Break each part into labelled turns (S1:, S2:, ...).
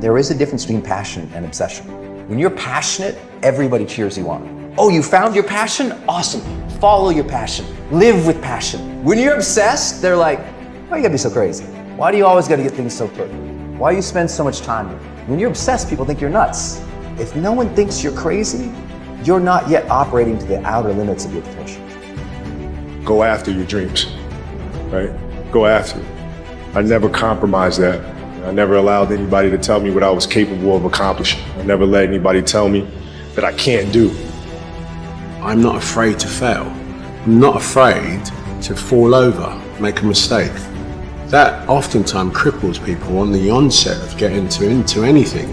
S1: There is a difference between passion and obsession. When you're passionate, everybody cheers you on. Oh, you found your passion? Awesome. Follow your passion. Live with passion. When you're obsessed, they're like, why you gotta be so crazy? Why do you always gotta get things so perfect? Why do you spend so much time here? When you're obsessed, people think you're nuts. If no one thinks you're crazy, you're not yet operating to the outer limits of your potential.
S2: Go after your dreams, right? Go after it. I never compromised that. I never allowed anybody to tell me what I was capable of accomplishing. I never let anybody tell me that I can't do.
S3: I'm not afraid to fail. I'm not afraid to fall over, make a mistake. That oftentimes cripples people on the onset of getting into anything.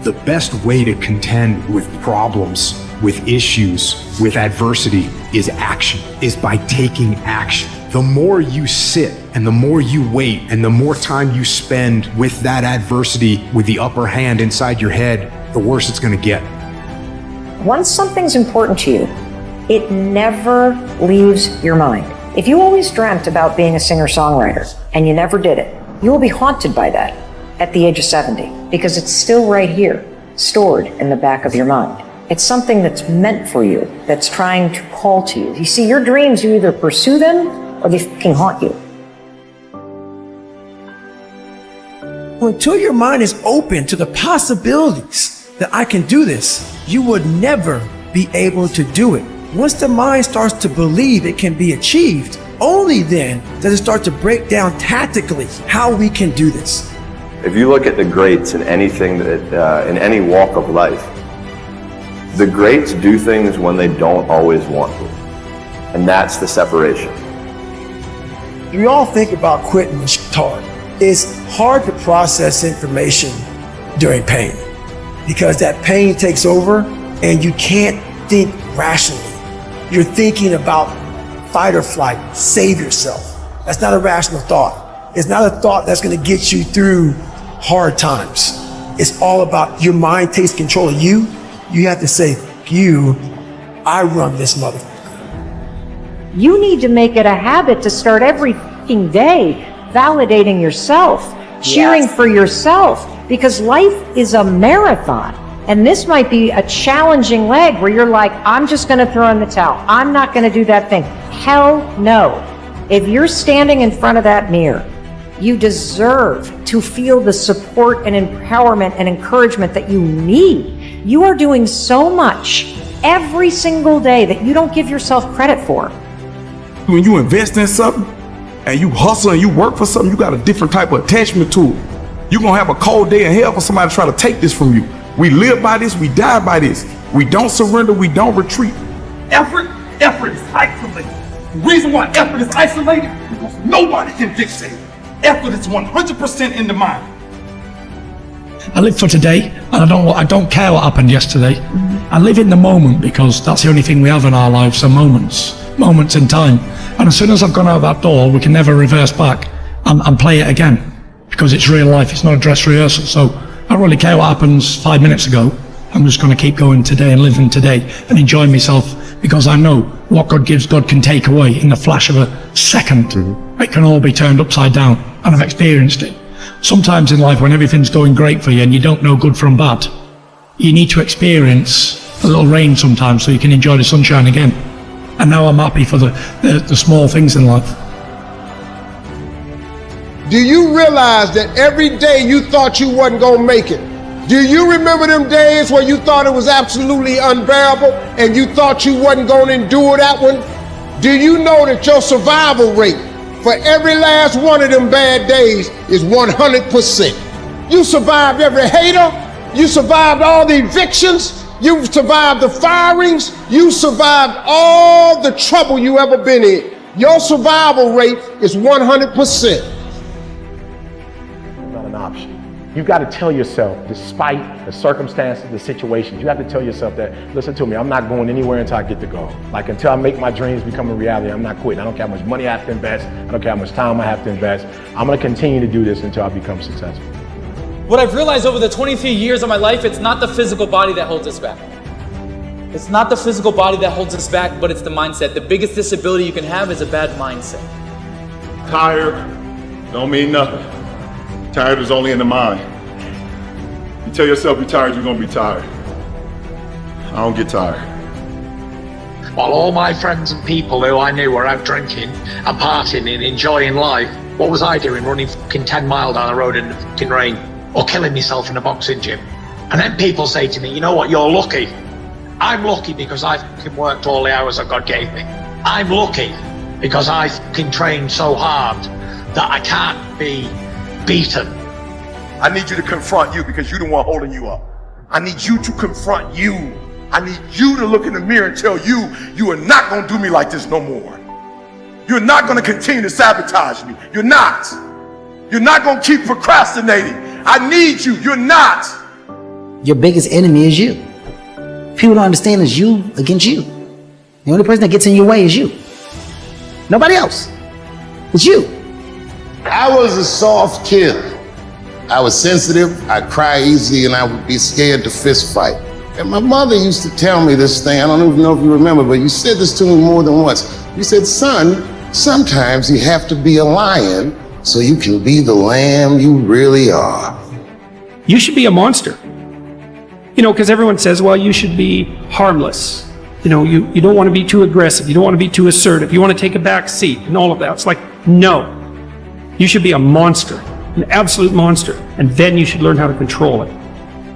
S4: The best way to contend with problems, with issues, with adversity is action, is by taking action. The more you sit and the more you wait and the more time you spend with that adversity, with the upper hand inside your head, the worse it's going to get.
S5: Once something's important to you, it never leaves your mind. If you always dreamt about being a singer-songwriter and you never did it, you will be haunted by that at the age of 70 because it's still right here, stored in the back of your mind. It's something that's meant for you, that's trying to call to you. You see, your dreams, you either pursue them or they fucking haunt you.
S6: Until your mind is open to the possibilities that I can do this, you would never be able to do it. Once the mind starts to believe it can be achieved, only then does it start to break down tactically how we can do this.
S7: If you look at the greats in anything that, in any walk of life, the greats do things when they don't always want to. And that's the separation.
S6: We all think about quitting when shit's hard. It's hard to process information during pain because that pain takes over and you can't think rationally. You're thinking about fight or flight, save yourself. That's not a rational thought. It's not a thought that's going to get you through hard times. It's all about your mind takes control of you. You have to say, you, I run this motherfucker.
S5: You need to make it a habit to start every fucking day validating yourself, cheering for yourself, because life is a marathon. And this might be a challenging leg where you're like, I'm just going to throw in the towel. I'm not going to do that thing. Hell no. If you're standing in front of that mirror, you deserve to feel the support and empowerment and encouragement that you need. You are doing so much every single day that you don't give yourself credit for.
S8: When you invest in something and you hustle and you work for something, you got a different type of attachment to it. You're going to have a cold day in hell for somebody to try to take this from you. We live by this, we die by this. We don't surrender, we don't retreat.
S9: Effort is isolated. The reason why effort is isolated is because nobody can dictate. Effort is 100% in the mind.
S10: I live for today, and I don't care what happened yesterday. I live in the moment because that's the only thing we have in our lives, are moments in time. And as soon as I've gone out that door, we can never reverse back and play it again because it's real life, it's not a dress rehearsal. So I don't really care what happens 5 minutes ago. I'm just going to keep going today and living today and enjoying myself because I know what God gives, God can take away in the flash of a second. It can all be turned upside down, and I've experienced it. Sometimes in life when everything's going great for you and you don't know good from bad, you need to experience a little rain sometimes so you can enjoy the sunshine again. And now I'm happy for the small things in life.
S11: Do you realize that every day you thought you wasn't gonna make it? Do you remember them days where you thought it was absolutely unbearable and you thought you wasn't gonna endure that one? Do you know that your survival rate for every last one of them bad days is 100%? You survived every hater, you survived all the evictions, you survived the firings, you survived all the trouble you ever been in. Your survival rate is 100%.
S12: Not an option. You've got to tell yourself, despite the circumstances, the situations, you have to tell yourself that, listen to me, I'm not going anywhere until I get the goal. Like until I make my dreams become a reality, I'm not quitting. I don't care how much money I have to invest. I don't care how much time I have to invest. I'm going to continue to do this until I become successful.
S13: What I've realized over the 23 years of my life, it's not the physical body that holds us back. It's not the physical body that holds us back, but it's the mindset. The biggest disability you can have is a bad mindset.
S2: Tired don't mean nothing. Tired is only in the mind. You tell yourself you're tired, you're gonna be tired. I don't get tired.
S14: While all my friends and people who I knew were out drinking and partying and enjoying life, what was I doing? Running fucking 10 miles down the road in the fucking rain or killing myself in a boxing gym. And then people say to me, you know what, you're lucky. I'm lucky because I fucking worked all the hours that God gave me. I'm lucky because I fucking trained so hard that I can't be beaten.
S9: I need you to confront you because you're the one holding you up. I need you to confront you. I need you to look in the mirror and tell you, you are not going to do me like this no more. You're not going to continue to sabotage me. You're not. You're not going to keep procrastinating. I need you. You're not.
S15: Your biggest enemy is you. People don't understand it's you against you. The only person that gets in your way is you. Nobody else. It's you.
S11: I was a soft kid. I was sensitive, I'd cry easily, and I would be scared to fist fight. And my mother used to tell me this thing, I don't even know if you remember, but you said this to me more than once. You said, son, sometimes you have to be a lion so you can be the lamb you really are.
S16: You should be a monster. You know, because everyone says, well, you should be harmless. You know, you don't want to be too aggressive. You don't want to be too assertive. You want to take a back seat and all of that. It's like, no. You should be a monster, an absolute monster. And then you should learn how to control it.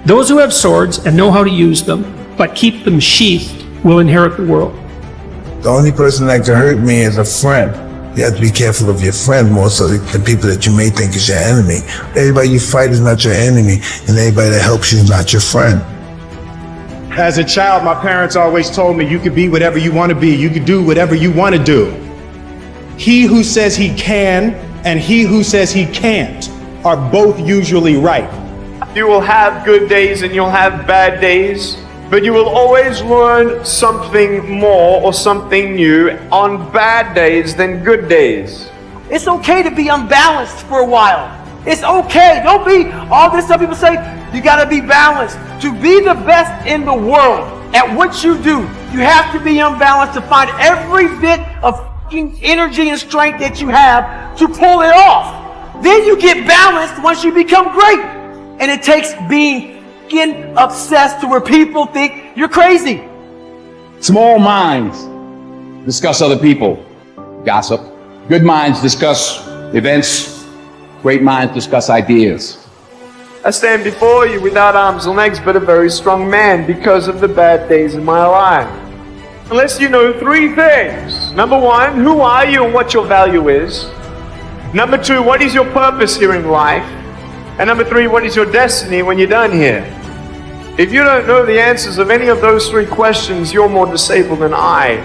S16: Those who have swords and know how to use them, but keep them sheathed, will inherit the world.
S6: The only person that can hurt me is a friend. You have to be careful of your friend more so than people that you may think is your enemy. Everybody you fight is not your enemy, and everybody that helps you is not your friend.
S4: As a child, my parents always told me you could be whatever you want to be. You could do whatever you want to do. He who says he can and he who says he can't are both usually right.
S17: You will have good days and you'll have bad days, but you will always learn something more or something new on bad days than good days.
S18: It's okay to be unbalanced for a while. It's okay. Don't be all this stuff people say, you gotta be balanced. To be the best in the world at what you do, you have to be unbalanced to find every bit of energy and strength that you have to pull it off. Then you get balanced once you become great. And it takes being obsessed to where people think you're crazy.
S19: Small minds discuss other people, gossip. Good minds discuss events. Great minds discuss ideas.
S17: I stand before you without arms and legs, but a very strong man because of the bad days in my life. Unless you know three things. Number one, who are you and what your value is? Number two, what is your purpose here in life? And number three, what is your destiny when you're done here? If you don't know the answers of any of those three questions, you're more disabled than I.